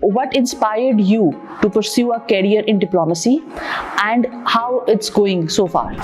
what inspired you to pursue a career in diplomacy and how it's going so far?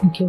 Thank you.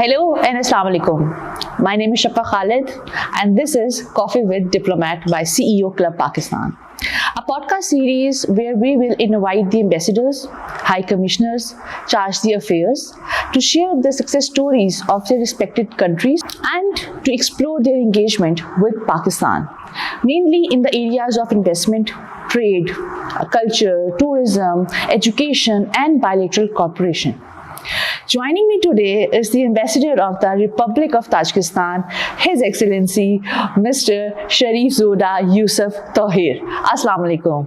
Hello and Assalamu alaikum. My name is Shafa Khalid and this is Coffee with Diplomat by CEO Club Pakistan. A podcast series where we will invite the ambassadors, high commissioners, charge d'affaires to share the success stories of their respected countries and to explore their engagement with Pakistan, mainly in the areas of investment, trade, culture, tourism, education and bilateral cooperation. Joining me today is the Ambassador of the Republic of Tajikistan, His Excellency Mr. Sharif Zoda Yusuf Tahir. Assalamu alaikum.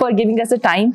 for giving us the time.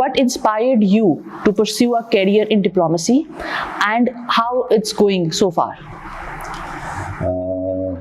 what inspired you to pursue a career in diplomacy and how it's going so far?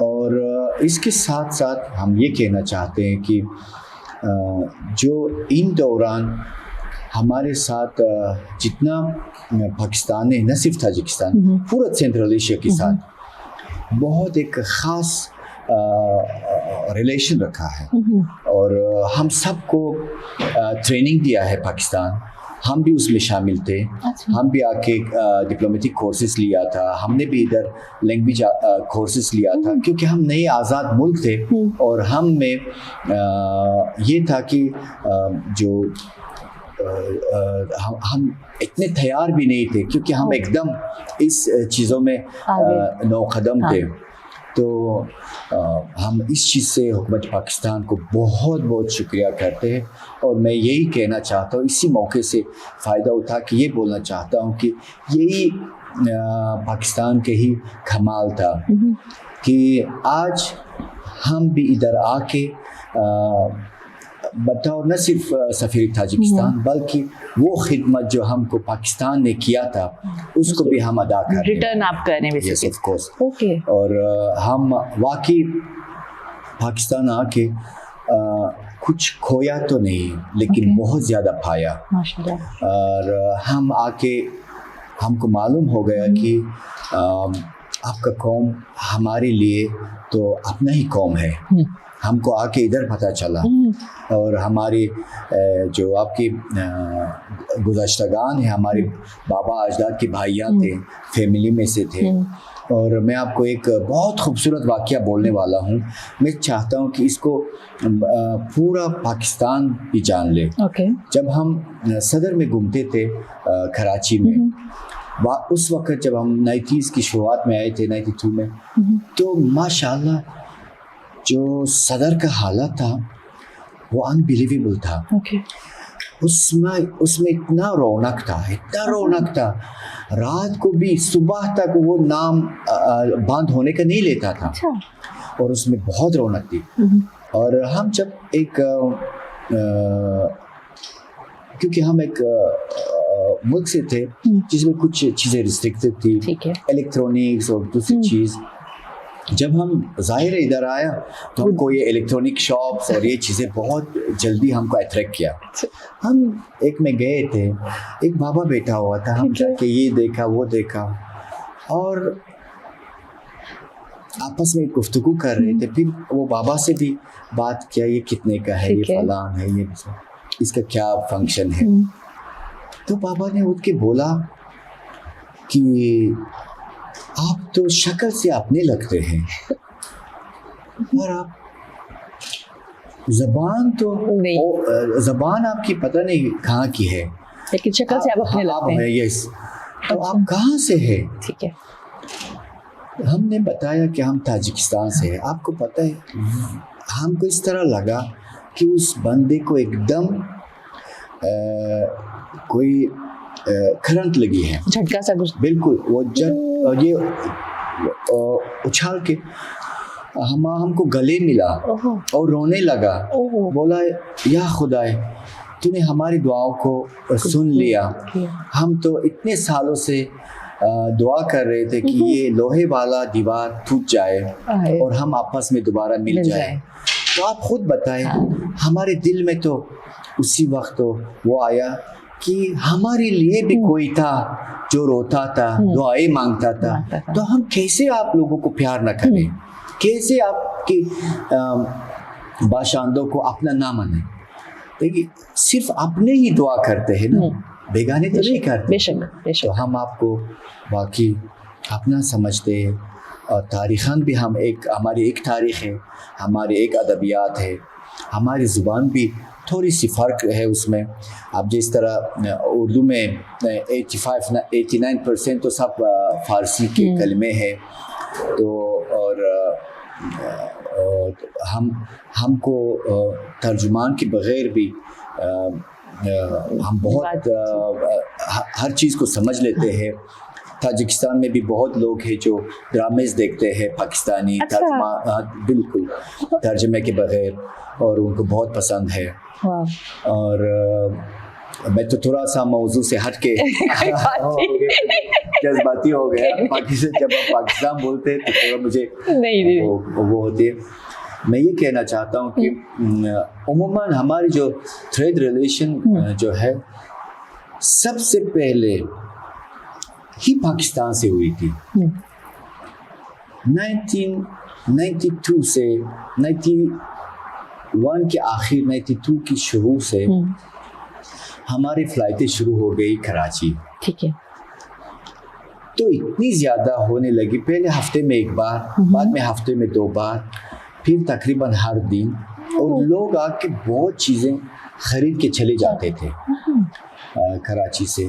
اور اس کے ساتھ ساتھ ہم یہ کہنا چاہتے ہیں کہ جو ان دوران ہمارے ساتھ جتنا پاکستان نے نہ صرف تاجکستان پورا سینٹرل ایشیا کے ساتھ بہت ایک خاص ریلیشن رکھا ہے، اور ہم سب کو ٹریننگ دیا ہے پاکستان، ہم بھی اس میں شامل تھے، ہم بھی آ کے ڈپلومیٹک کورسز لیا تھا، ہم نے بھی ادھر لینگویج کورسز لیا تھا، کیونکہ ہم نئے آزاد ملک تھے، اور ہم میں یہ تھا کہ جو ہم اتنے تیار بھی نہیں تھے، کیونکہ ہم ایک دم اس چیزوں میں نو قدم تھے. تو ہم اس چیز سے حکومت پاکستان کو بہت بہت شکریہ کرتے ہیں، اور میں یہی کہنا چاہتا ہوں، اسی موقع سے فائدہ اٹھا کے یہ بولنا چاہتا ہوں کہ یہی پاکستان کے ہی کمال تھا کہ آج ہم بھی ادھر آ کے بطور نہ صرف سفیر تاجکستان بلکہ وہ خدمت جو ہم کو پاکستان نے کیا تھا اس کو بھی ہم ادا کر ریٹرن آپ کرنے بھی یس آف کورس. اوکے. اور ہم واقعی پاکستان آ کے کچھ کھویا تو نہیں لیکن بہت زیادہ پایا، اور ہم آ کے ہم کو معلوم ہو گیا کہ آپ کا قوم ہمارے لیے تو اپنا ہی قوم ہے. ہم کو آ کے ادھر پتہ چلا، اور ہماری جو آپ کی گزشتگان ہیں، ہمارے بابا اجداد کے بھائیاں تھے، فیملی میں سے تھے. اور میں آپ کو ایک بہت خوبصورت واقعہ بولنے والا ہوں، میں چاہتا ہوں کہ اس کو پورا پاکستان بھی جان لے. جب ہم صدر میں گھومتے تھے کراچی میں، اس وقت جب ہم 90s کی شروعات میں آئے تھے 92 میں، تو ماشاءاللہ جو صدر کا حالت تھا وہ انبیلیویبل تھا. اس میں اتنا رونق تھا، رات کو بھی صبح تک وہ نام بند ہونے کا نہیں لیتا تھا، اور اس میں بہت رونق تھی. اور ہم جب ایک کیونکہ ہم ایک ملک سے تھے جس میں کچھ چیزیں ریسٹرکٹڈ تھی، الیکٹرانکس اور دوسری چیز، جب ہم ظاہر ادھر آیا تو ہم کو یہ الیکٹرانک شاپس اور یہ چیزیں بہت جلدی ہم کو اٹریکٹ کیا. ہم ایک میں گئے تھے، ایک بابا بیٹھا ہوا تھا، ہم جا کے یہ دیکھا وہ دیکھا، اور آپس میں گفتگو کر رہے تھے. پھر وہ بابا سے بھی بات کیا، یہ کتنے کا ہے، یہ فلان ہے، یہ اس کا کیا فنکشن ہے. تو بابا نے اٹھ کے بولا کہ آپ تو شکل سے اپنے لگتے ہیں، اور آپ زبان آپ کی پتہ نہیں کہاں کی ہے، لیکن شکل سے آپ اپنے لگتے ہیں. یس. تو آپ کہاں سے ہیں؟ ٹھیک ہے. ہم نے بتایا کہ ہم تاجکستان سے ہیں. آپ کو پتہ ہے ہم کو اس طرح لگا کہ اس بندے کو ایک دم کوئی کرنٹ لگی ہے، جھٹکا سا کچھ. بالکل. وہ یہ اچھال کے ہم کو گلے ملا اور رونے لگا. بولا یا خدا تو نے ہماری دعاؤں کو سن لیا. ہم تو اتنے سالوں سے دعا کر رہے تھے کہ یہ لوہے والا دیوار ٹوٹ جائے اور ہم آپس میں دوبارہ مل جائیں. تو آپ خود بتائیں، ہمارے دل میں تو اسی وقت تو وہ آیا کہ ہمارے لیے بھی کوئی تھا جو روتا تھا، دعائیں مانگتا تھا. تو ہم کیسے آپ لوگوں کو پیار نہ کریں، کیسے آپ کی باشندوں کو اپنا نہ مانیں. دیکھیے صرف اپنے ہی دعا کرتے ہیں نا، بیگانے تو نہیں کرتے. تو ہم آپ کو واقعی اپنا سمجھتے ہیں، اور تاریخاً بھی ہماری ایک تاریخ ہے، ہماری ایک ادبیات ہے، ہماری زبان بھی تھوڑی سی فرق ہے اس میں. اب جس طرح اردو میں 89% تو سب فارسی کے کلمے ہیں. تو اور ہم کو ترجمان کے بغیر بھی ہم بہت ہر چیز کو سمجھ لیتے ہیں. تاجکستان میں بھی بہت لوگ ہیں جو ڈرامز دیکھتے ہیں پاکستانی بالکل ترجمے کے بغیر، اور ان کو بہت پسند ہے. اور میں تو تھوڑا سا موضوع سے ہٹ کے جذباتی ہو گیا. جب آپ پاکستان بولتے ہیں تو تھوڑا مجھے وہ ہوتی ہے. میں یہ کہنا چاہتا ہوں کہ عموماً ہماری جو ٹریڈ ریلیشن جو ہے سب سے پہلے ہی پاکستان سے ہوئی تھی. 1992 سے 91 کے آخر 92 کی شروع سے ہماری فلائٹیں شروع ہو گئی کراچی. ٹھیک ہے. تو اتنی زیادہ ہونے لگی, پہلے ہفتے میں ایک بار, بعد میں ہفتے میں 2 بار, پھر تقریباً ہر دن, اور لوگ آ کے بہت چیزیں خرید کے چلے جاتے تھے کراچی سے.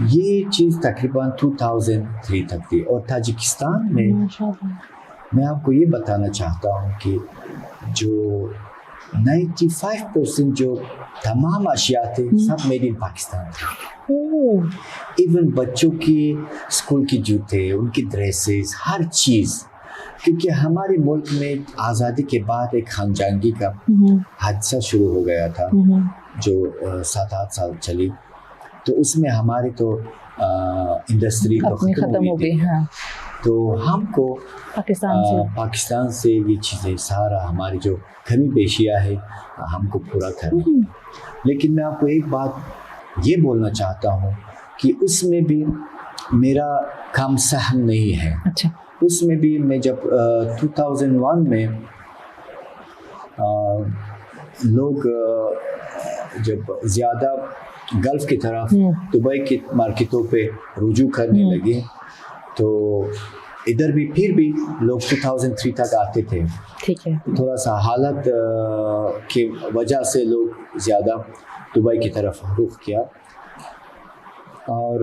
یہ چیز تقریباً 2003 تک تھی. اور تاجکستان میں آپ کو یہ بتانا چاہتا ہوں کہ جو 95% جو تمام اشیاء تھے سب میڈ ان پاکستان تھے. ایون بچوں کی اسکول کی جوتے, ان کی ڈریسز, ہر چیز. کیونکہ ہمارے ملک میں آزادی کے بعد ایک خانجانگی کا حادثہ شروع ہو گیا تھا جو 7-8 سال چلی. تو اس میں ہماری تو انڈسٹری ختم ہو گئی. تو ہم کو پاکستان سے یہ چیزیں سارا ہماری جو کمی بیشیاں ہے ہم کو پورا کرنا. لیکن میں آپ کو ایک بات یہ بولنا چاہتا ہوں کہ اس میں بھی میرا کام سہم نہیں ہے. اس میں بھی میں جب 2001 میں لوگ جب زیادہ گلف کی طرف دبئی کی مارکیٹوں پہ رجوع کرنے لگے تو ادھر بھی پھر بھی لوگ 2003 تک آتے تھے. ٹھیک ہے. تھوڑا سا حالت کی وجہ سے لوگ زیادہ دبئی کی طرف رخ کیا. اور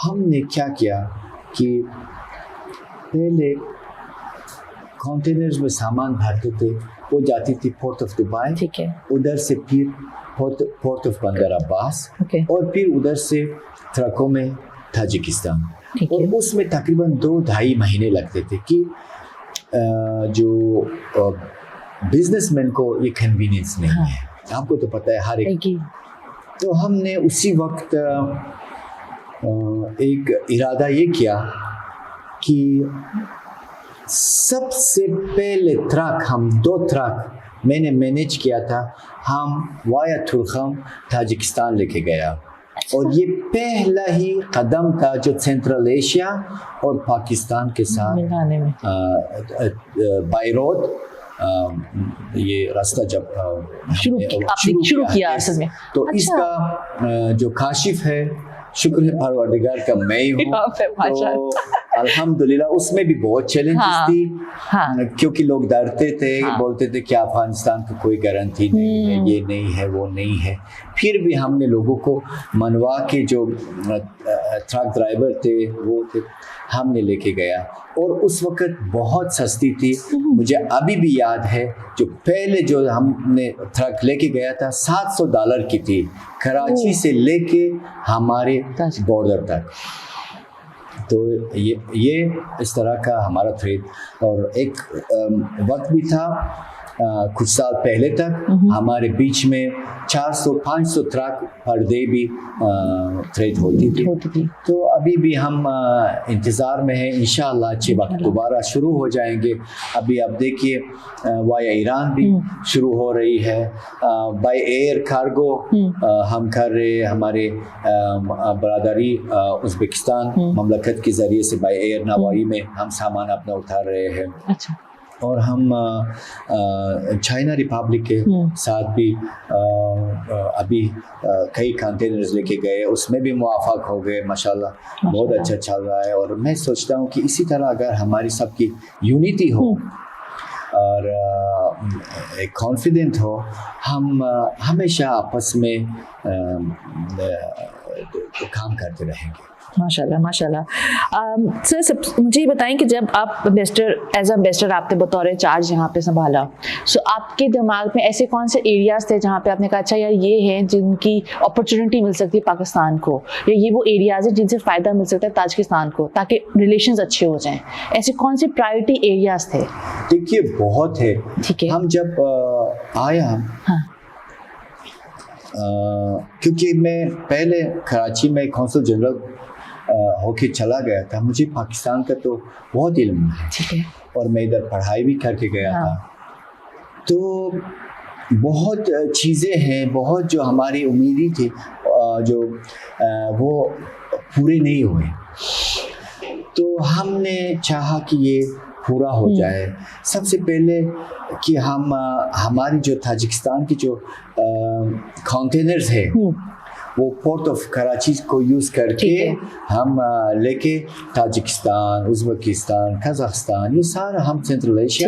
ہم نے کیا کیا کہ پہلے کنٹینرز میں سامان بھرتے تھے, وہ جاتی تھی پورٹ آف دبئی. ٹھیک ہے. ادھر سے پھر پورٹ آف بندر عباس, اور پھر ادھر سے ٹرکوں میں تاجکستان. اور اس میں تقریباً 2-2.5 مہینے لگتے تھے کہ جو بزنس مین کو یہ کنوینئنس نہیں ہے. آپ کو تو پتہ ہے ہر ایک. تو ہم نے اسی وقت ایک ارادہ یہ کیا کہ سب سے پہلے ٹرک, ہم 2 ٹرک میں نے مینیج کیا تھا, ہم وایا ترخم تاجکستان لے کے گیا. اور یہ پہلا ہی قدم تھا جو سینٹرل ایشیا اور پاکستان کے ساتھ بائی روڈ یہ راستہ جب شروع کیا تو اس کا جو کاشف ہے شکر ہے پروردگار کا میں ہی ہوں. تو الحمدللہ اس میں بھی بہت چیلنجز تھی کیونکہ لوگ ڈرتے تھے, بولتے تھے کہ افغانستان کی کوئی گارنٹی نہیں ہے, یہ نہیں ہے, وہ نہیں ہے. پھر بھی ہم نے لوگوں کو منوا کے جو ٹرک ڈرائیور تھے وہ تھے ہم نے لے کے گیا. اور اس وقت بہت سستی تھی. مجھے ابھی بھی یاد ہے جو پہلے جو ہم نے ٹرک لے کے گیا تھا $700 کی تھی, کراچی سے لے کے ہمارے بارڈر تک. تو یہ اس طرح کا ہمارا ٹریڈ. اور ایک وقت بھی تھا کچھ سال پہلے تک ہمارے بیچ میں 400-500 ٹرک پر ڈے بھی ٹریڈ ہوتی تھی. تو ابھی بھی ہم انتظار میں ہیں, انشاءاللہ اچھے وقت دوبارہ شروع ہو جائیں گے. ابھی آپ دیکھیے وایا ایران بھی شروع ہو رہی ہے, بائی ایئر کارگو ہم کر رہے ہیں. ہمارے برادری ازبکستان مملکت کے ذریعے سے بائی ایئر نوائی میں ہم سامان اپنا اتار رہے ہیں. اور ہم چائنا ریپبلک کے ساتھ بھی ابھی کئی کنٹینرز لے کے گئے, اس میں بھی موافق ہو گئے. ماشاءاللہ بہت اچھا چل رہا ہے. اور میں سوچتا ہوں کہ اسی طرح اگر ہماری سب کی یونٹی ہو اور ایک کانفیڈنٹ ہو, ہم ہمیشہ آپس میں کام کرتے رہیں گے. ماشاءاللہ ماشاءاللہ. سر مجھے یہ بتائیں کہ جب آپ ایز اے امبیسڈر آپ نے بطور چارج یہاں پہ سنبھالا, سو آپ کے دماغ میں ایسے کون سے ایریاز تھے جہاں پہ آپ نے کہا اچھا یار یہ ہیں جن کی اپرچونیٹی مل سکتی ہے پاکستان کو, یا یہ وہ ایریاز ہیں جن سے فائدہ مل سکتا ہے تاجکستان کو تاکہ ریلیشنز اچھے ہو جائیں؟ ایسے کون سے پرائورٹی ایریاز تھے؟ دیکھیے بہت ہے. ہم جب آیا کیونکہ میں پہلے کراچی میں قونصل جنرل ہو کے چلا گیا تھا، مجھے پاکستان کا تو بہت علم ہے اور میں ادھر پڑھائی بھی کر کے گیا تھا، تو بہت چیزیں ہیں، بہت جو ہماری امیدیں تھی جو وہ پورے نہیں ہوئے، تو ہم نے چاہا کہ یہ پورا ہو جائے۔ سب سے پہلے کہ ہماری جو تاجکستان کی جو کنٹینرز ہے وہ پورٹ آف کراچی کو یوز کر کے ہم لے کے تاجکستان، ازبکستان، قزاقستان، یہ سارا ہم سینٹرل ایشیا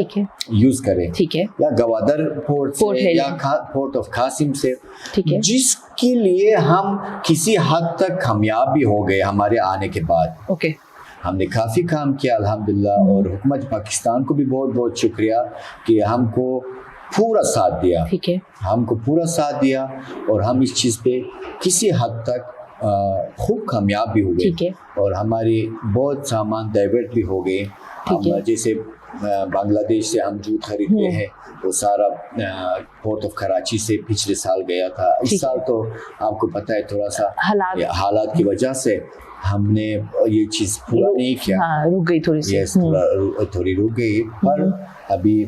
یوز کریں، یا گوادر پورٹ سے یا پورٹ آف قاسم سے، جس کے لیے ہم کسی حد تک کامیاب بھی ہو گئے ہمارے آنے کے بعد۔ ہم نے کافی کام کیا الحمدللہ، اور حکومت پاکستان کو بھی بہت بہت شکریہ کہ ہم کو پورا ساتھ دیا، ہم کو پورا ساتھ دیا، اور ہم اس چیز پہ کسی حد تک خوب کامیاب بھی ہو گئے، اور ہماری بہت سامان ڈائیورٹ بھی ہو گئے۔ ہم جیسے بنگلہ دیش سے ہم جوت خریدتے ہیں، وہ سارا پورٹ آف کراچی سے پچھلے سال گیا تھا، اس سال تو آپ کو پتہ ہے تھوڑا سا حالات کی وجہ سے ہم نے یہ چیز پورا نہیں کیا، رک گئی تھوڑی سی، تھوڑی رک گئی، پر ابھی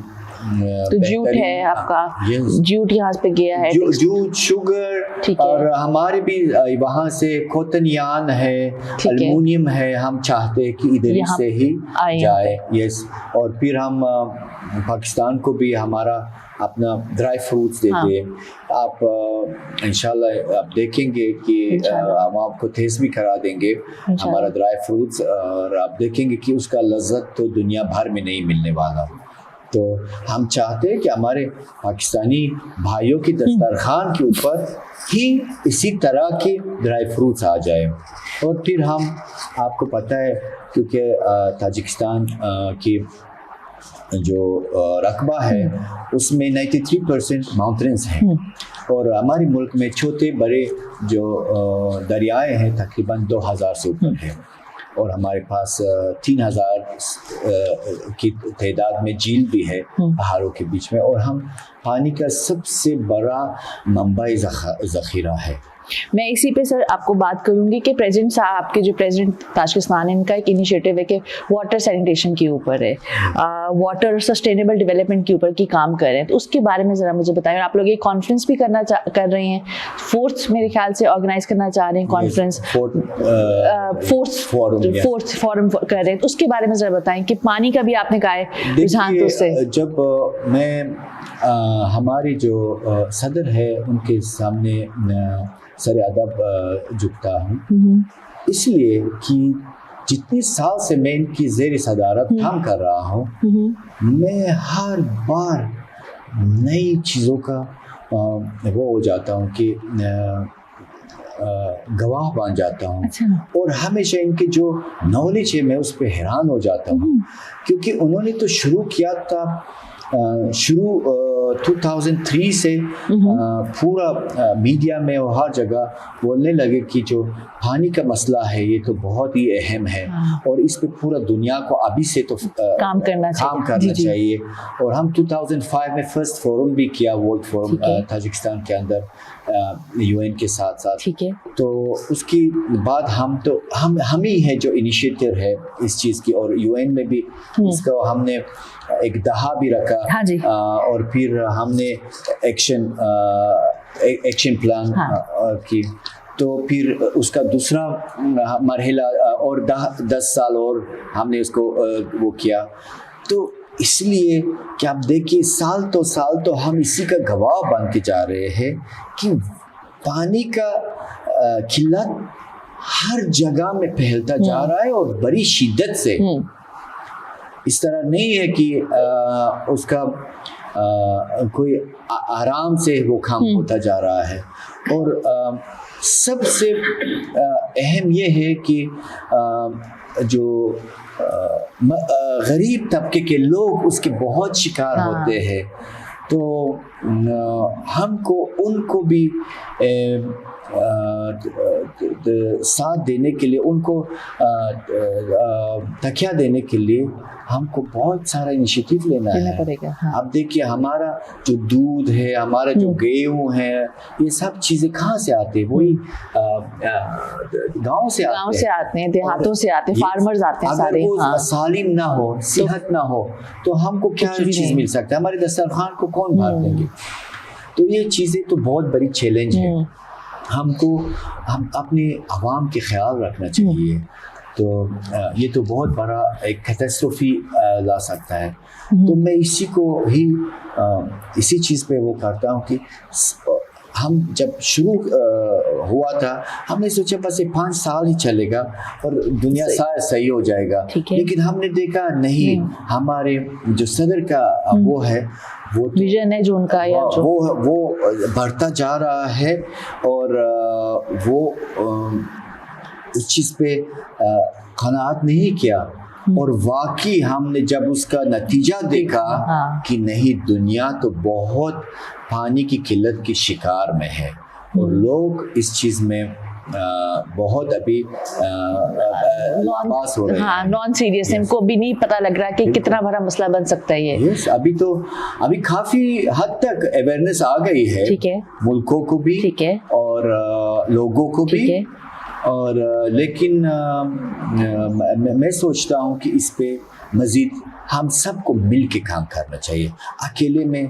تو جوٹ ہے آپ کا، جوٹ یہاں پہ گیا ہے، جوٹ، شوگر، اور ہمارے بھی وہاں سے کوٹن یارن ہے، المونیم ہے، ہم چاہتے ہیں کہ ادھر سے ہی جائے، یس، اور پھر ہم پاکستان کو بھی ہمارا اپنا ڈرائی فروٹس دیتے ہیں۔ آپ انشاءاللہ آپ دیکھیں گے کہ ہم آپ کو ٹیسٹ بھی کرا دیں گے ہمارا ڈرائی فروٹس، اور آپ دیکھیں گے کہ اس کا لذت تو دنیا بھر میں نہیں ملنے والا۔ تو ہم چاہتے ہیں کہ ہمارے پاکستانی بھائیوں کی دسترخوان کے اوپر ہی اسی طرح کے ڈرائی فروٹس آ جائے، اور پھر ہم، آپ کو پتہ ہے کیونکہ تاجکستان کی جو رقبہ ہے اس میں 93% ماؤنٹینز ہیں، اور ہمارے ملک میں چھوٹے بڑے جو دریائے ہیں تقریباً 2000 سے اوپر ہیں، اور ہمارے پاس 3000 کی تعداد میں جھیل بھی ہے پہاڑوں کے بیچ میں، اور ہم پانی کا سب سے بڑا منبع ذخیرہ ہے۔ میں اسی پہ سر آپ کو بات کروں گی کہ پریزیڈنٹ صاحب، آپ کے جو پریزیڈنٹ تاجکستان ہے، ان کا ایک انیشیٹو ہے کہ واٹر سینیٹیشن کے اوپر ہے، واٹر سسٹینیبل ڈیولپمنٹ کے اوپر کی کام کر رہے ہیں، تو اس کے بارے میں ذرا مجھے بتائیں۔ آپ لوگ ایک کانفرنس بھی کر رہے ہیں، فورتھ میرے خیال سے آرگنائز کرنا چاہ رہے ہیں کانفرنس، فورتھ فورم کر رہے ہیں، تو اس کے بارے میں ذرا بتائیں کہ پانی کا بھی آپ نے کہا ہے رجحان، تو اس سے جب میں ہماری جو صدر ہے ان کے سامنے سر ادب جھکتا ہوں، اس لیے کہ جتنے سال سے میں ان کی زیر صدارت کام کر رہا ہوں، میں ہر بار نئی چیزوں کا وہ ہو جاتا ہوں کہ گواہ بن جاتا ہوں، اور ہمیشہ ان کی جو نالج ہے میں اس پہ حیران ہو جاتا ہوں، کیونکہ انہوں نے تو شروع کیا تھا 2003 سے پورا میڈیا میں اور ہر جگہ بولنے لگے کہ جو پانی کا مسئلہ ہے یہ تو بہت ہی اہم ہے، اور اس پہ پورا دنیا کو ابھی سے تو کام کرنا چاہیے۔ اور ہم 2005 میں فرسٹ فورم بھی کیا، ورلڈ فورم تاجکستان کے اندر UN کے ساتھ ساتھ، تو اس کی بعد ہم ہی ہے جو انیشیٹر ہے اس چیز کی، اور UN میں بھی اس کو ہم نے ایک دہا بھی رکھا، اور پھر ہم نے ایکشن پلان کی، تو پھر اس کا دوسرا مرحلہ اور 10 سال اور ہم نے اس کو وہ کیا۔ تو اس لیے کہ آپ دیکھیے سال تو ہم اسی کا گواہ بن کے جا رہے ہیں کہ پانی کا قلت ہر جگہ میں پھیلتا جا رہا ہے، اور بڑی شدت سے۔ اس طرح نہیں ہے کہ اس کا کوئی آرام سے وہ کام ہوتا جا رہا ہے، اور سب سے اہم یہ ہے کہ جو غریب طبقے کے لوگ اس کے بہت شکار ہوتے ہیں، تو ہم کو ان کو بھی ساتھ دینے کے لیے, ان کو تکیہ دینے کے لیے ہم کو بہت سارا انیشیٹو لینا پڑے گا. اب دیکھیے ہمارا جو دودھ ہے, ہمارا جو گیہوں ہے, یہ سب چیزیں کہاں سے آتے ہیں؟ وہی گاؤں سے آتے ہیں, دیہاتوں سے آتے ہیں, فارمرز آتے ہیں سارے. اگر وہ سالم نہ ہو, صحت نہ ہو, تو ہم کو کیا چیز مل سکتا ہے؟ ہمارے دسترخوان کو کون بھر دیں گے؟ تو یہ چیزیں تو بہت بڑی چیلنج ہے. ہم اپنے عوام کے خیال رکھنا چاہیے. تو یہ تو بہت بڑا ایک کیٹاسٹروفی لا سکتا ہے. تو میں اسی چیز پہ وہ کرتا ہوں کہ ہم جب شروع ہوا تھا, ہم نے سوچا بس یہ 5 سال ہی چلے گا اور دنیا صحیح ہو جائے گا. لیکن ہم نے دیکھا نہیں, ہمارے جو صدر کا وہ ہے, وہ ویژن ہے جو ان کا, وہ بڑھتا جا رہا ہے, اور وہ اس چیز پہ قناعت نہیں کیا. اور واقعی ہم نے جب اس کا نتیجہ دیکھا کہ نہیں, دنیا تو بہت پانی کی قلت کی شکار میں ہے, اور لوگ اس چیز میں بہت ابھی لاباس ہو رہے ہیں, نان سیریس, ان کو بھی نہیں پتہ لگ رہا کہ کتنا بڑا مسئلہ بن سکتا ہے یہ. ابھی کافی حد تک اویئرنیس آ گئی ہے, ملکوں کو بھی اور لوگوں کو بھی. اور لیکن میں سوچتا ہوں کہ اس پہ مزید ہم سب کو مل کے کام کرنا چاہیے. اکیلے میں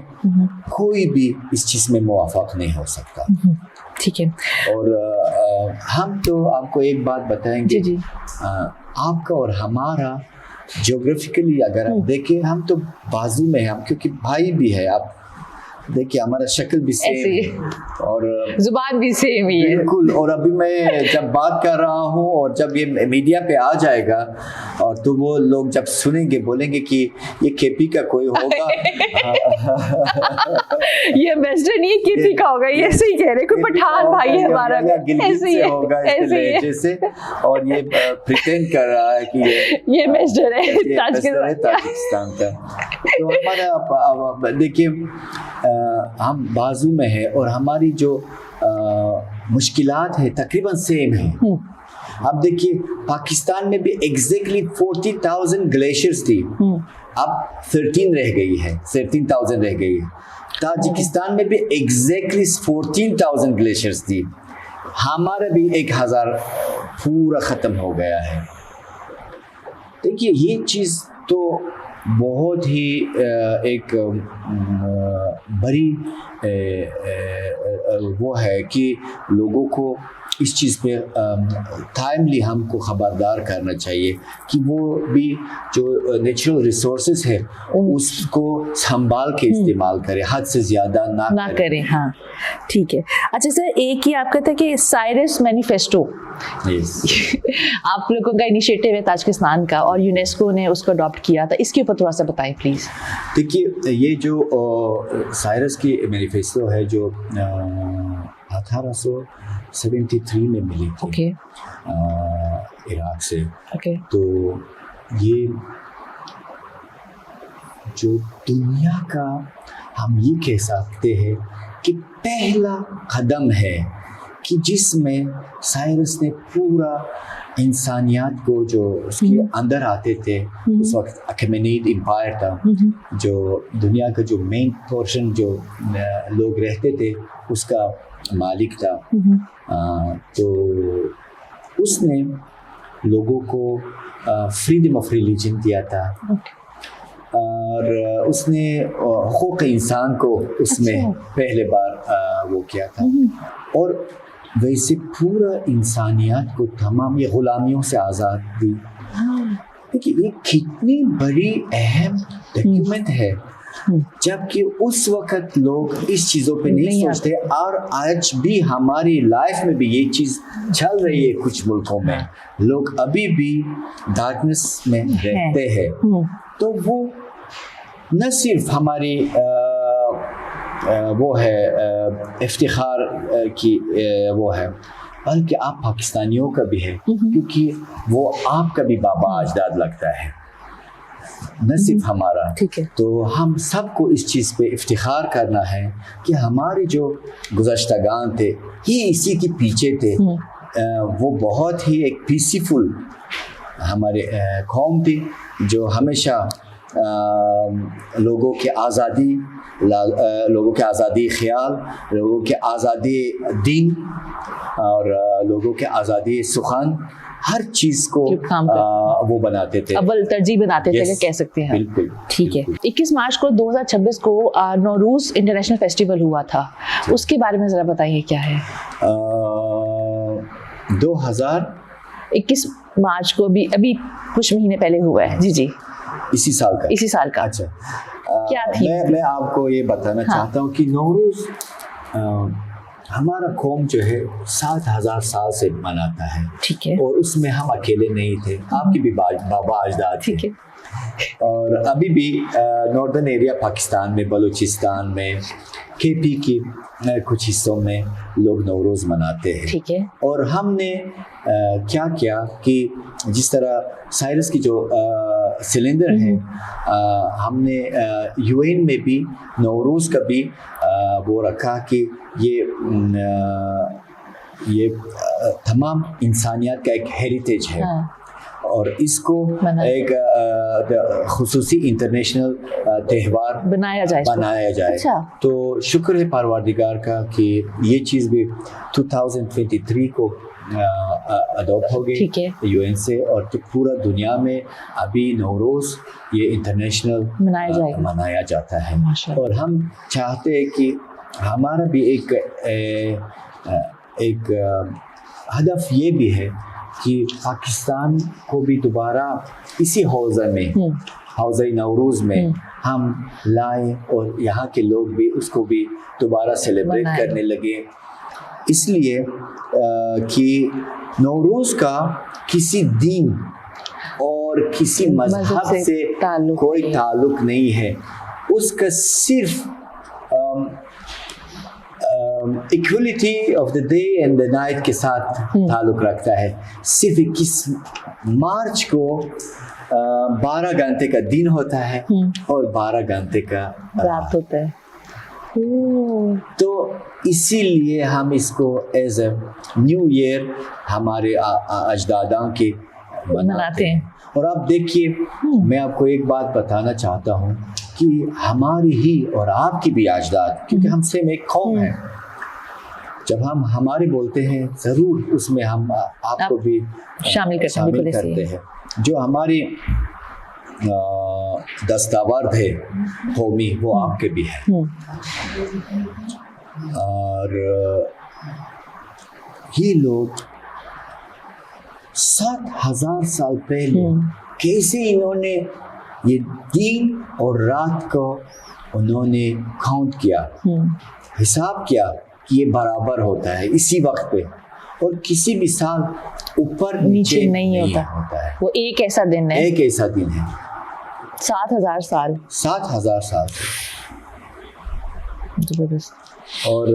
کوئی بھی اس چیز میں موافق نہیں ہو سکتا. ٹھیک ہے. اور ہم تو آپ کو ایک بات بتائیں گے, آپ کا اور ہمارا جیوگرافیکلی اگر ہم دیکھیں, ہم تو بازو میں ہیں, ہم کیونکہ بھائی بھی ہے. آپ دیکھیے ہمارا شکل بھی سیم ہے اور زبان بھی سیم ہی ہے. بالکل. اور ابھی میں جب بات کر رہا ہوں, اور جب یہ میڈیا پہ آ جائے گا, اور تو وہ لوگ جب سنیں گے بولیں گے کہ یہ کیپی کا کوئی ہوگا. یہ ویسٹرن یہ کیپی کا ہوگا, یہ ایسے ہی کہہ رہے, کوئی پٹھان بھائی ہے ہمارا, ایسے ہی ہوگا اس لہجے سے, اور یہ پریٹینڈ کر رہا ہے کہ یہ ویسٹرن ہے تاجکستان کا. تو ہمارا دیکھیے ہم بازو میں ہیں, اور ہماری جو مشکلات ہیں تقریباً سیم ہیں. اب دیکھیے پاکستان میں بھی ایگزیکٹلی 40,000 گلیشیئرز تھی, اب 13 رہ گئی ہے, 13,000 رہ گئی ہے. تاجکستان میں بھی ایگزیکٹلی 14,000 گلیشیئرز تھی, ہمارا بھی 1,000 پورا ختم ہو گیا ہے. دیکھیے یہ چیز تو بہت ہی ایک بڑی وہ ہے کہ لوگوں کو اس چیز پہ ٹائملی ہم کو خبردار کرنا چاہیے کہ وہ بھی جو نیچرل ریسورسز ہے اس کو سنبھال کے استعمال کرے, حد سے زیادہ نہ کرے. ہاں ٹھیک ہے. اچھا سر, ایک ہی آپ کا تھا کہ سائرس مینیفیسٹو, آپ لوگوں کا انیشیٹو ہے تاجکستان کا, اور یونیسکو نے اس کو اڈاپٹ کیا تھا, اس کے اوپر تھوڑا سا بتائیں پلیز. دیکھیے یہ جو سائرس کی مینیفیسٹو ہے جو 1873 میں ملی تھی عراق سے, تو یہ جو دنیا کا ہم یہ کہہ سکتے ہیں کہ پہلا قدم ہے کہ جس میں سائرس نے پورا انسانیات کو جو اس کے اندر آتے تھے, اس وقت اکیمینید امپائر تھا, جو دنیا کا جو مین پورشن جو لوگ رہتے تھے اس کا مالک تھا. تو اس نے لوگوں کو فریڈم آف ریلیجن دیا تھا, اور اس نے حقوق انسان کو اس میں پہلے بار وہ کیا تھا, اور ویسے پورا انسانیات کو تمام یہ غلامیوں سے آزاد دی. دیکھیے یہ کتنی بڑی اہم ڈاکیومنٹ ہے, جبکہ اس وقت لوگ اس چیزوں پہ نہیں سوچتے, اور آج بھی ہماری لائف میں بھی یہ چیز چل رہی ہے. کچھ ملکوں میں لوگ ابھی بھی ڈارکنس میں رہتے ہیں. تو وہ نہ صرف ہماری وہ ہے افتخار کی وہ ہے, بلکہ آپ پاکستانیوں کا بھی ہے, کیونکہ وہ آپ کا بھی بابا اجداد لگتا ہے. نہ صرف ہمارا. ٹھیک ہے. تو ہم سب کو اس چیز پہ افتخار کرنا ہے کہ ہمارے جو گزشتگان تھے ہی اسی کے پیچھے تھے. وہ بہت ہی ایک پیسفل ہمارے قوم تھی جو ہمیشہ لوگوں کی آزادی، لوگوں کے آزادی خیال، لوگوں کے آزادی دین اور لوگوں کے آزادی سخن، ہر چیز کو وہ بناتے تھے، اول ترجیح بناتے تھے کہہ سکتے ہیں. بالکل. ٹھیک ہے. 21 مارچ کو 2026 کو نوروز انٹرنیشنل فیسٹیول ہوا تھا، اس کے بارے میں ذرا بتائیے کیا ہے. 2021 مارچ کو ابھی کچھ مہینے پہلے ہوا ہے. جی اسی سال کا. اچھا، کیا تھی؟ میں آپ کو یہ بتانا چاہتا ہوں کہ نوروز ہمارا قوم جو ہے 7000 سال سے مناتا ہے. ٹھیک ہے. اور اس میں ہم اکیلے نہیں تھے، آپ کی بھی بابا اجداد تھے. اور ابھی بھی ناردرن ایریا پاکستان میں، بلوچستان میں، کے پی کے کچھ حصوں میں لوگ نوروز مناتے ہیں. ٹھیک ہے. اور ہم نے کیا کیا کہ جس طرح سائرس کی جو سلنڈر ہے، ہم نے یو این میں بھی نوروز کا بھی وہ رکھا کہ یہ تمام انسانیت کا ایک ہیریٹیج ہے، اور اس کو ایک خصوصی انٹرنیشنل تہوار بنایا جائے. تو شکر ہے پروردگار کا کہ یہ چیز بھی 2023 کو اڈاپٹ ہو گئی یو این سے، اور پورا دنیا میں ابھی نوروز یہ انٹرنیشنل منایا جاتا ہے. اور ہم چاہتے ہیں کہ ہمارا بھی ایک ہدف یہ بھی ہے کہ پاکستان کو بھی دوبارہ اسی حوزہ نوروز میں ہم لائیں، اور یہاں کے لوگ بھی اس کو بھی دوبارہ سیلیبریٹ کرنے لگے. اس لیے کہ نوروز کا کسی دین اور کسی مذہب سے کوئی تعلق نہیں ہے، اس کا صرف equality of the day and the night کے ساتھ تعلق رکھتا ہے. صرف 21 مارچ کو 12 گھنٹے کا دن ہوتا ہے اور 12 گھنٹے کا رات ہوتا ہے. تو اسی لیے ہم اس کو ایز اے نیو ایئر ہمارے اجدادوں کے مناتے ہیں. اور آپ دیکھیے، میں آپ کو ایک بات بتانا چاہتا ہوں کہ ہماری ہی اور آپ کی بھی اجداد، کیونکہ ہم سیم ایک قوم ہے، جب ہم ہمارے بولتے ہیں ضرور اس میں ہم آپ کو بھی شامل کرتے ہیں. جو ہماری دستاورد ہے قومی، وہ آپ کے بھی ہے. اور یہ لوگ 7000 سال پہلے کیسے انہوں نے یہ دن اور رات کو انہوں نے کاؤنٹ کیا، حساب کیا کہ یہ برابر ہوتا ہے اسی وقت پہ، اور کسی بھی سال اوپر نیچے نہیں ہوتا ہے. وہ ایک ایسا دن ہے، 7000 سال. اور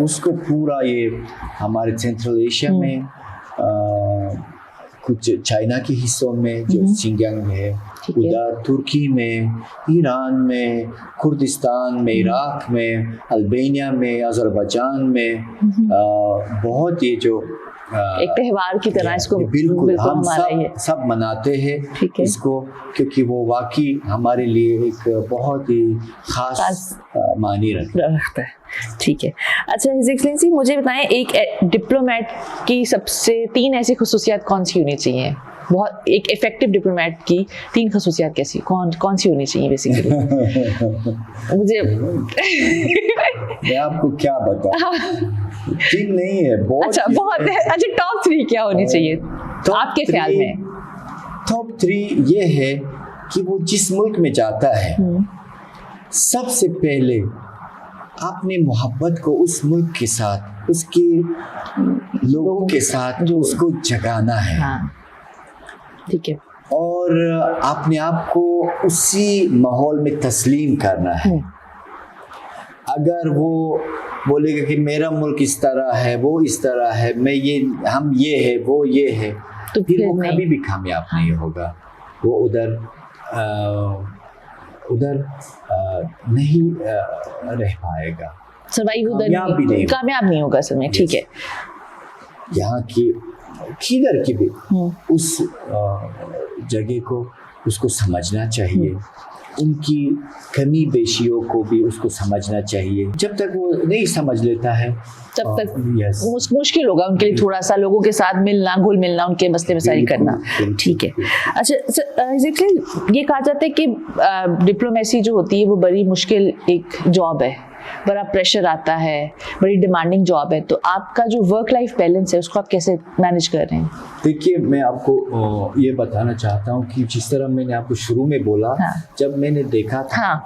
اس کو پورا یہ ہمارے سینٹرل ایشیا میں، کچھ چائنا کے حصوں میں جو شنجانگ میں ہے، ادھر ترکی میں، ایران میں، کردستان میں، عراق میں، البانیہ میں، آذربائیجان میں، بہت یہ جو ایک تہوار کی طرح اس کو بالکل ہم سب مناتے ہیں اس کو، کیونکہ وہ واقعی ہمارے لیے ایک بہت ہی خاص معنی رکھتا ہے. ٹھیک ہے. اچھا ہز ایکسلنسی، مجھے بتائیں ایک ڈپلومیٹ کی سب سے 3 ایسی خصوصیات کون سی ہونی چاہیے؟ بہت ایک افیکٹو ڈپلومیٹ کی 3 خصوصیات کیسی کون سی ہونی چاہیے بیسیکلی؟ مجھے میں آپ کو کیا بتاؤں، ٹھیک نہیں ہے. اچھا ٹاپ 3 کیا ہونی چاہیے آپ کے خیال میں؟ ٹاپ 3 یہ ہے کہ وہ جس ملک میں جاتا ہے سب سے پہلے اپنی محبت کو اس ملک کے ساتھ، اس کے لوگوں کے ساتھ اس کو جگانا ہے. ٹھیک ہے. اور اپنے آپ کو اسی ماحول میں تسلیم کرنا ہے. اگر وہ بولے گا کہ میرا ملک اس طرح ہے، وہ اس طرح ہے، ہم یہ ہے، وہ یہ ہے، تو پھر وہ کبھی بھی کامیاب نہیں ہوگا. وہ ادھر ادھر نہیں رہ پائے گا, سروائیو ادھر کامیاب نہیں ہوگا اصل میں. ٹھیک ہے, یہاں کی کدھر کی بھی اس جگہ کو اس کو سمجھنا چاہیے, ان کی کمی بیشیوں کو بھی اس کو سمجھنا چاہیے. جب تک وہ نہیں سمجھ لیتا ہے تب تک مشکل ہوگا ان کے لیے تھوڑا سا لوگوں کے ساتھ ملنا, گھل ملنا, ان کے مسئلے مسائل کرنا. ٹھیک ہے. اچھا یہ کہا جاتا ہے کہ ڈپلومیسی جو ہوتی ہے وہ بڑی مشکل ایک جاب ہے, بڑا پریشر آتا ہے, بڑی ڈیمانڈنگ جاب ہے. تو آپ کا جو ورک لائف بیلنس ہے اس کو آپ کیسے مینیج کر رہے ہیں؟ دیکھیے, میں آپ کو یہ بتانا چاہتا ہوں کہ جس طرح میں نے آپ کو شروع میں بولا, جب میں نے دیکھا تھا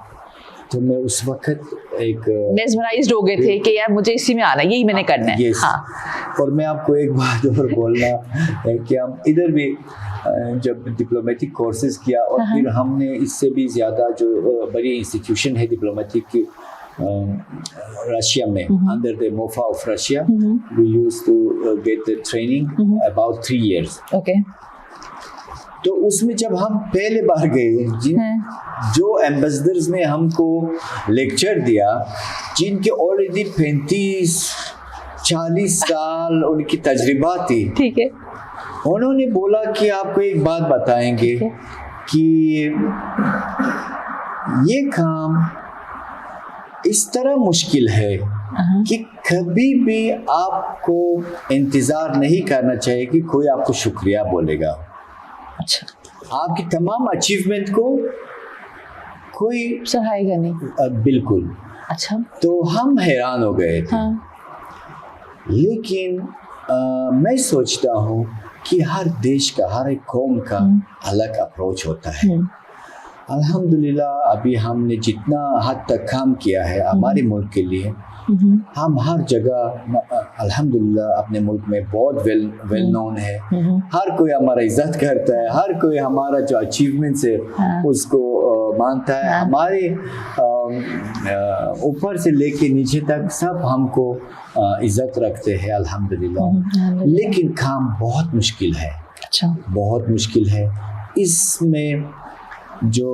تو میں اس وقت ایک میسمرائزڈ ہو گئے تھے کہ یار مجھے اسی میں آنا ہے, یہی میں نے کرنا ہے. اور میں آپ کو ایک بات اور بولنا ہے کہ ہم ادھر بھی جب ڈپلومیٹک کورسز کیا اور پھر ہم نے اس سے بھی زیادہ جو بڑی انسٹیٹیوشن ہے ڈپلومیٹک کی رشیا میں, under the MOFA of Russia, we used to get the training about 3 years. Okay. تو اس میں جب ہم پہلے بار گئے, جو ایمبیسڈرز نے ہم کو لیکچر دیا, جن کے آلریڈی 35-40 سال ان کی تجربہ تھی, ٹھیک ہے, انہوں نے بولا کہ آپ کو ایک بات بتائیں گے کہ یہ کام اس طرح مشکل ہے کہ کبھی بھی آپ کو انتظار نہیں کرنا چاہیے کہ کوئی آپ کو شکریہ بولے گا. اچھا, آپ کی تمام اچیومنٹ کو کوئی سراہے گا نہیں. بالکل. اچھا, تو ہم حیران ہو گئے تھے. لیکن میں سوچتا ہوں کہ ہر دیش کا, ہر ایک قوم کا الگ اپروچ ہوتا ہے. الحمدللہ ابھی ہم نے جتنا حد تک کام کیا ہے ہمارے ملک کے لیے, ہم ہر جگہ الحمدللہ اپنے ملک میں بہت ویل نون ہے. ہر کوئی ہمارا عزت کرتا ہے, ہر کوئی ہمارا جو اچیومنٹس ہے اس کو مانتا ہے. ہمارے اوپر سے لے کے نیچے تک سب ہم کو عزت رکھتے ہیں الحمدللہ. لیکن کام بہت مشکل ہے. اچھا, بہت مشکل ہے. اس میں جو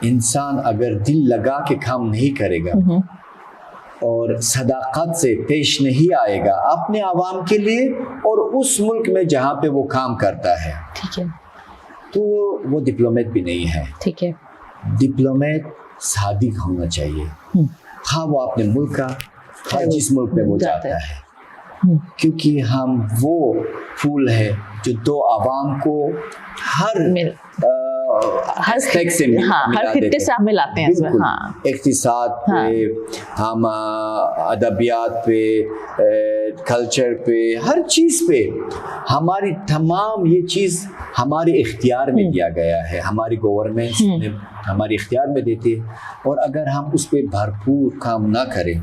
انسان اگر دل لگا کے کام نہیں کرے گا اور صداقت سے پیش نہیں آئے گا اپنے عوام کے لیے اور اس ملک میں جہاں پہ وہ کام کرتا ہے, ٹھیک ہے, تو وہ ڈپلومیٹ بھی نہیں ہے. ٹھیک ہے. ڈپلومیٹ صادق ہونا چاہیے, ہاں وہ اپنے ملک کا, ہر جس ملک میں وہ جاتا ہے, کیونکہ ہم وہ پھول ہے جو دو عوام کو ہر خطے سے ہم ملاتے ہیں. اقتصاد پہ, ہم ادبیات پہ, کلچر پہ, ہر چیز پہ ہماری تمام یہ چیز ہمارے اختیار میں دیا گیا ہے. ہماری گورنمنٹ نے ہمارے اختیار میں دیتی ہے, اور اگر ہم اس پہ بھرپور کام نہ کریں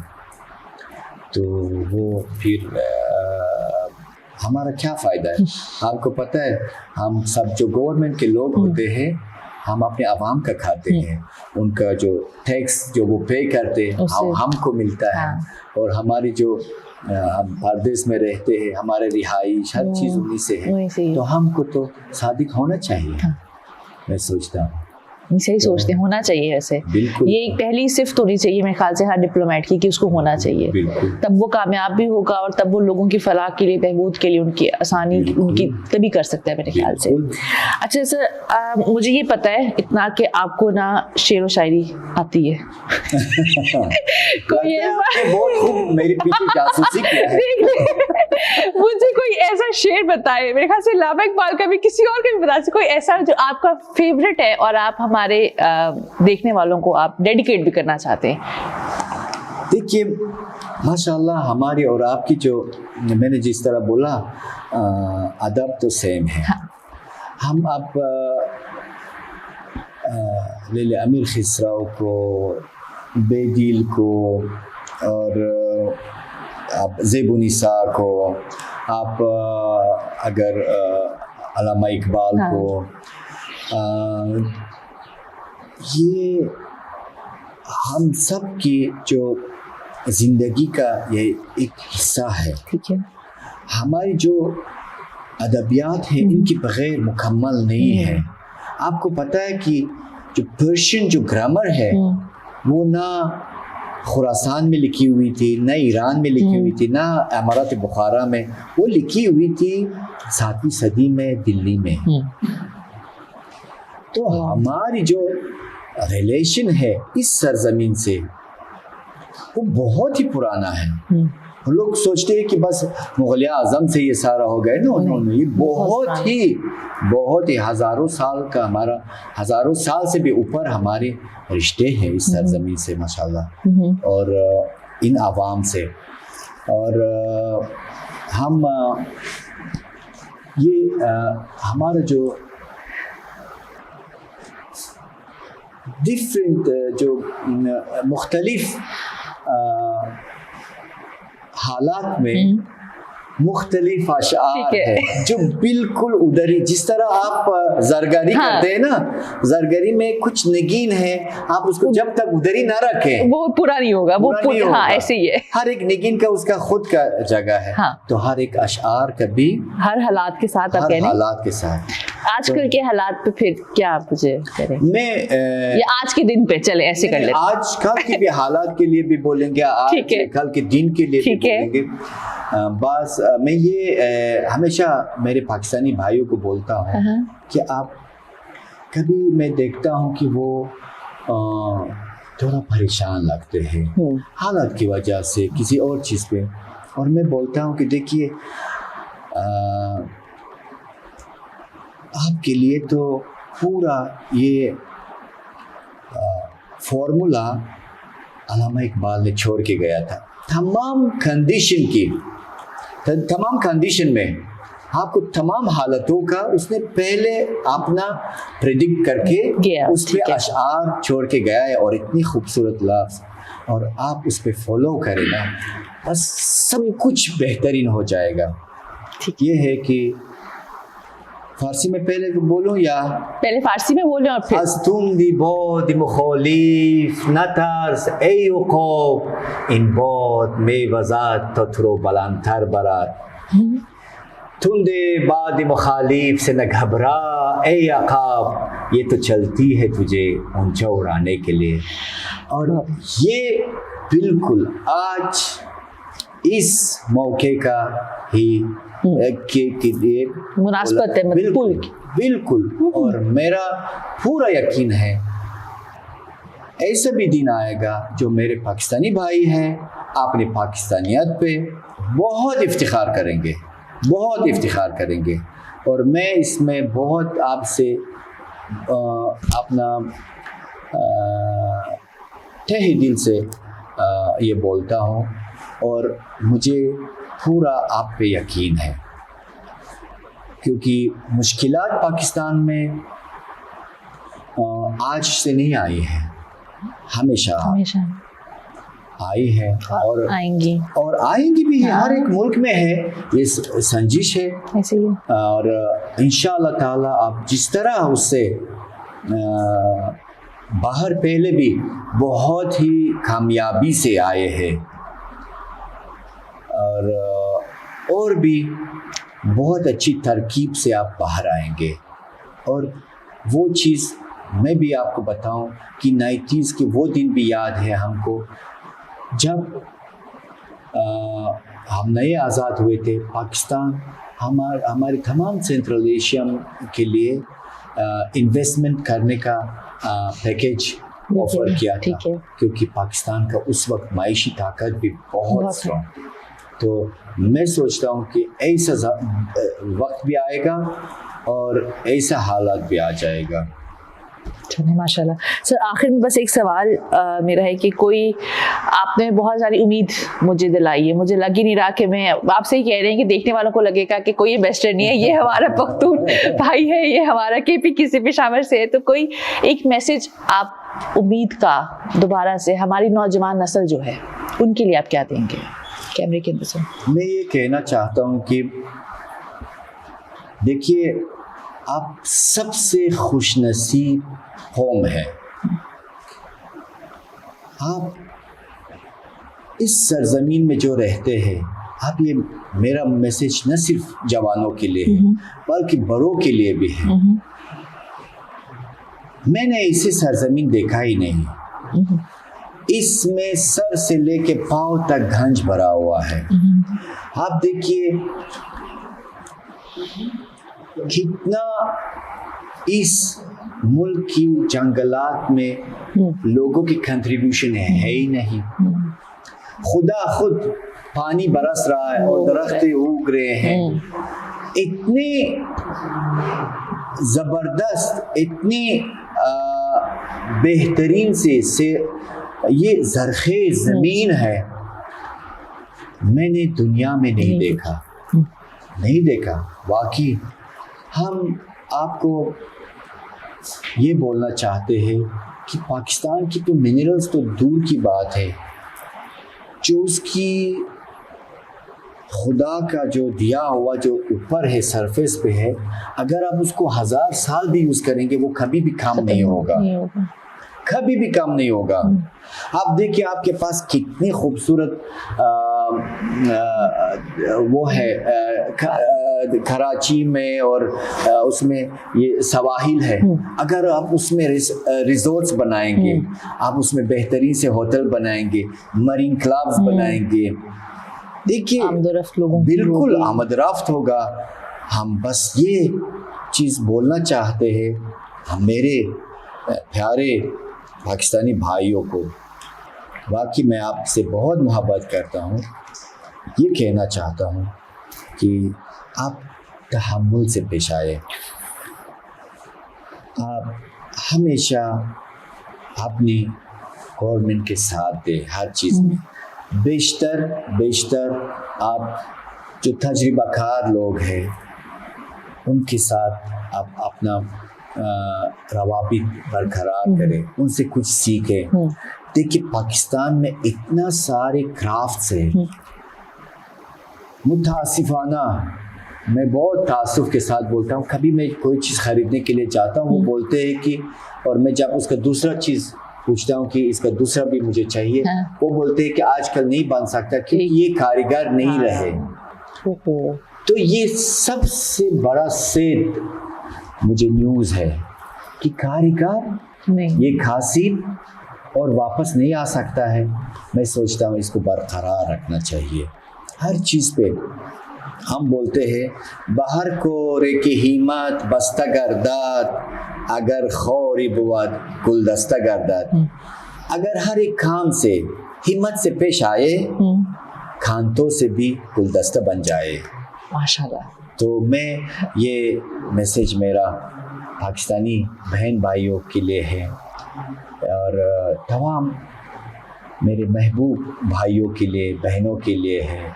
تو وہ پھر ہمارا کیا فائدہ ہے. آپ کو پتہ ہے ہم سب جو گورنمنٹ کے لوگ ہوتے ہیں ہم اپنے عوام کا کھاتے ہیں, ان کا جو ٹیکس جو وہ پے کرتے ہیں ہم کو ملتا ہے, اور ہماری جو ہم پردیس میں رہتے ہیں ہمارے رہائش ہر چیز انہیں سے ہے. تو ہم کو تو صادق ہونا چاہیے, میں سوچتا ہوں. صحیح سوچتے ہیں, ہونا چاہیے. ایسے یہ ایک پہلی صفت ہونی چاہیے میرے خیال سے ہر ڈپلومیٹ کی کہ اس کو ہونا چاہیے, تب وہ کامیاب بھی ہوگا اور تب وہ لوگوں کی فلاح کے لیے, بہبود کے لیے, ان کی آسانی ان کی تبھی کر سکتا ہے میرے خیال سے. اچھا سر, مجھے یہ پتا ہے اتنا کہ آپ کو نا شعر و شاعری آتی ہے. مجھے کوئی ایسا شعر بتائے, میرے خیال سے علامہ اقبال کا بھی, کسی اور کا بھی بتا سکتے, کوئی ایسا جو آپ کا فیوریٹ ہے اور آپ ہمارے دیکھنے والوں کو آپ ڈیڈیکیٹ بھی کرنا چاہتے ہیں. دیکھیے ماشاء اللہ ہماری اور آپ کی جو میں نے جس طرح بولا ادب تو سیم ہے. ہم اب لے لے امیر خسرو کو, بیدیل کو, اور آپ زیب النساء کو, آپ اگر علامہ اقبال کو, یہ ہم سب کی جو زندگی کا یہ ایک حصہ ہے. ٹھیک ہے. ہماری جو ادبیات ہیں ان کے بغیر مکمل نہیں ہے. آپ کو پتہ ہے کہ جو پرشین جو گرامر ہے وہ نہ خراسان میں لکھی ہوئی تھی، نہ ایران میں لکھی ہوئی تھی، نہ امارات بخارا میں، وہ لکھی ہوئی تھی 7ویں صدی میں دلی میں. تو ہماری جو ریلیشن ہے اس سرزمین سے وہ بہت ہی پرانا ہے. لوگ سوچتے ہیں کہ بس مغلیہ اعظم سے یہ سارا ہو گئے نا، یہ بہت ہی ہزاروں سال کا، ہمارا ہزاروں سال سے بھی اوپر ہمارے رشتے ہیں اس سرزمین سے ماشاءاللہ، اور ان عوام سے. اور ہم یہ ہمارا جو ڈفرینٹ جو مختلف حالات میں مختلف اشعار ہے جو بالکل ادھر ہی، جس طرح آپ زرگری کرتے ہیں نا، زرگری میں کچھ نگین ہے، آپ اس کو جب تک ادھر ہی نہ رکھیں وہ پورا نہیں ہوگا، وہ ہاں ایسے ہی ہے. ہر ایک نگین کا اس کا خود کا جگہ ہے. تو ہر ایک اشعار کا بھی ہر حالات کے ساتھ، ہر حالات کے ساتھ. آج کل کے حالات پہ پھر کیا آپ مجھے کریں، میں یہ آج کے دن پہ چلے ایسے کر لیتے، آج کل کے بھی حالات کے لیے بھی بولیں گے، آج کل کے دن کے لیے بھی بولیں گے. بس میں یہ ہمیشہ میرے پاکستانی بھائیوں کو بولتا ہوں کہ آپ کبھی میں دیکھتا ہوں کہ وہ تھوڑا پریشان لگتے ہیں حالات کی وجہ سے، کسی اور چیز پہ، اور میں بولتا ہوں کہ دیکھیے آپ کے لیے تو پورا یہ فارمولا علامہ اقبال نے چھوڑ کے گیا تھا. تمام کنڈیشن میں آپ کو تمام حالتوں کا اس نے پہلے اپنا پریڈکٹ کر کے اس پہ اشعار چھوڑ کے گیا ہے، اور اتنی خوبصورت لفظ، اور آپ اس پہ فالو کریں نا بس سب کچھ بہترین ہو جائے گا. یہ ہے کہ فارسی میں پہلے بولوں یا پہلے فارسی میں بولیں اور پھر هستم دی باد مخالف نترس ای عقاب این باد میوزد تا تو رو بلندتر برد تند باد مخالف سے نہ گھبرا ای عقاب یہ تو چلتی ہے تجھے اونچا اڑانے کے لیے. اور یہ بالکل آج اس موقع کا ہی مناسبت ہے، بالکل. اور میرا پورا یقین ہے ایسا بھی دن آئے گا جو میرے پاکستانی بھائی ہیں اپنی پاکستانیت پہ بہت افتخار کریں گے، اور میں اس میں بہت آپ سے اپنا تہہ دل سے یہ بولتا ہوں، اور مجھے پورا آپ پہ یقین ہے، کیونکہ مشکلات پاکستان میں آج سے نہیں آئی ہیں، ہمیشہ آئی ہے اور آئیں گی بھی. ہر ایک ملک میں ہے یہ سنجش ہے، اور انشاءاللہ تعالی آپ جس طرح اس سے باہر پہلے بھی بہت ہی کامیابی سے آئے ہیں، اور بھی بہت اچھی ترکیب سے آپ باہر آئیں گے. اور وہ چیز میں بھی آپ کو بتاؤں کہ 90s کے وہ دن بھی یاد ہے ہم کو، جب ہم نئے آزاد ہوئے تھے. پاکستان ہمارے تمام سینٹرل ایشیا کے لیے انویسٹمنٹ کرنے کا پیکیج آفر کیا تھا، کیونکہ پاکستان کا اس وقت معاشی طاقت بھی بہت اسٹرانگ. تو میں سوچتا ہوں کہ ایسا وقت بھی آئے گا اور ایسا حالات بھی آ جائے گا. ماشاء اللہ. سر آخر میں بس ایک سوال میرا ہے کہ کوئی آپ نے بہت ساری امید مجھے دلائی ہے، مجھے لگ ہی نہیں رہا کہ میں آپ سے ہی کہہ رہے ہیں کہ دیکھنے والوں کو لگے گا کہ کوئی یہ بیسٹر نہیں ہے، یہ ہمارا پختون بھائی ہے، یہ ہمارا کے پی کسی بھی شامل سے ہے. تو کوئی ایک میسج آپ امید کا دوبارہ سے ہماری نوجوان نسل جو ہے ان کے لیے آپ کیا دیں گے کیمرے کے اندر سے؟ میں یہ کہنا چاہتا ہوں کہ دیکھیے آپ سب سے خوش نصیب قوم ہے. آپ اس سرزمین میں جو رہتے ہیں، آپ یہ میرا میسج نہ صرف جوانوں کے لیے ہے بلکہ بڑوں کے لیے بھی ہے. میں نے ایسی سرزمین دیکھا ہی نہیں. اس میں سر سے لے کے پاؤں تک گھنج بھرا ہوا ہے. آپ دیکھیے کتنا اس ملک کی جنگلات میں لوگوں کی کنٹریبیوشن ہے ہی نہیں. خدا خود پانی برس رہا ہے اور درخت اگ رہے ہیں. اتنی زبردست، اتنی بہترین سے یہ زرخیز زمین ہے، میں نے دنیا میں نہیں دیکھا. واقعی ہم آپ کو یہ بولنا چاہتے ہیں کہ پاکستان کی تو منرلز تو دور کی بات ہے، جو اس کی خدا کا جو دیا ہوا جو اوپر ہے سرفیس پہ ہے، اگر آپ اس کو 1000 سال بھی یوز کریں گے وہ کبھی بھی کام نہیں ہوگا، کبھی بھی کام نہیں ہوگا. آپ دیکھیں آپ کے پاس کتنی خوبصورت وہ ہے کراچی میں اور اس میں یہ سواحل ہے. اگر آپ اس میں ریزورٹس بنائیں گے، آپ اس میں بہترین سے ہوٹل بنائیں گے، مرین کلبز بنائیں گے، دیکھیے بالکل آمد رفت ہوگا. ہم بس یہ چیز بولنا چاہتے ہیں میرے پیارے پاکستانی بھائیوں کو، واقعی میں آپ سے بہت محبت کرتا ہوں. یہ کہنا چاہتا ہوں کہ آپ تحمل سے پیش آئے. آپ ہمیشہ اپنی گورنمنٹ کے ساتھ دیں ہر چیز میں. بیشتر آپ جو تجربہ کار لوگ ہیں ان کے ساتھ آپ اپنا روابط برقرار کریں، ان سے کچھ سیکھیں. دیکھیے پاکستان میں اتنا سارے کرافٹس ہیں. متاسفانہ میں بہت تعصب کے ساتھ بولتا ہوں، کبھی میں کوئی چیز خریدنے کے لیے جاتا ہوں، وہ بولتے ہیں کہ، اور میں جب اس کا دوسرا چیز پوچھتا ہوں کہ اس کا دوسرا بھی مجھے چاہیے، وہ بولتے ہیں کہ آج کل نہیں بن سکتا کیونکہ یہ کاریگر نہیں رہے. تو یہ سب سے بڑا سیٹ مجھے نیوز ہے کہ کاریگر یہ خاصیت اور واپس نہیں آ سکتا ہے. میں سوچتا ہوں اس کو برقرار رکھنا چاہیے ہر چیز پہ. ہم بولتے ہیں باہر کو رے کی ہمت بستہ گرداد، اگر خوری بود گلدستہ گرداد. اگر ہر ایک کام سے ہمت سے پیش آئے، کھانتوں سے بھی گلدستہ بن جائے. ماشاءاللہ. تو میں یہ میسیج میرا پاکستانی بہن بھائیوں کے لیے ہے اور تمام میرے محبوب بھائیوں کے لیے، بہنوں کے لیے ہے.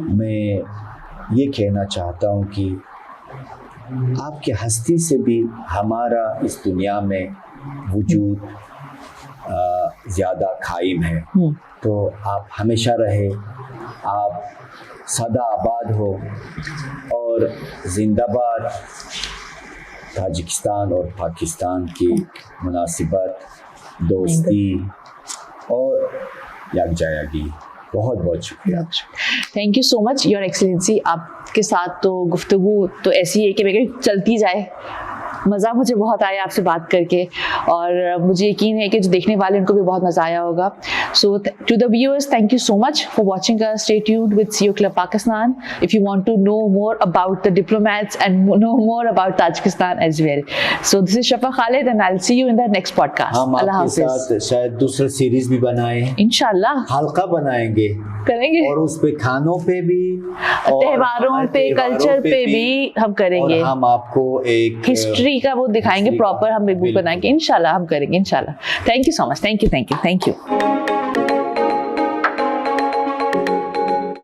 میں یہ کہنا چاہتا ہوں کہ آپ کی ہستی سے بھی ہمارا اس دنیا میں وجود زیادہ قائم ہے. تو آپ ہمیشہ رہے، آپ سدا آباد ہو، اور زندہ باد تاجکستان اور پاکستان کی مناسبت، دوستی اور یکجائی. بہت بہت شکریہ. Thank you so much your excellency. آپ کے ساتھ تو گفتگو تو ایسی ہے کہ میں چلتی جائے. مزہ مجھے بہت آیا آپ سے بات کر کے، اور مجھے یقین ہے کہ جو دیکھنے والے ان کو بھی بہت مزہ آیا ہوگا. So to the viewers, thank you so much for watching us. Stay tuned with CEO Club Pakistan if you want to know more about the diplomats and know more about Tajikistan as well. So this is Shafa Khalid and I'll see you in the next podcast. ہم آپ کے ساتھ شاید دوسرا series بھی بنائیں انشاءاللہ. حلقہ بنائیں گے، کریں گے، اور اس پہ کھانوں پہ بھی، تہواروں پہ، کلچر پہ بھی ہم کریں گے. اور ہم آپ کو ایک ہسٹری کا وہ دکھائیں گے پراپر. ہم ایک بک بنائیں گے انشاءاللہ. ہم کریں گے انشاءاللہ. Thank you so much. Thank you.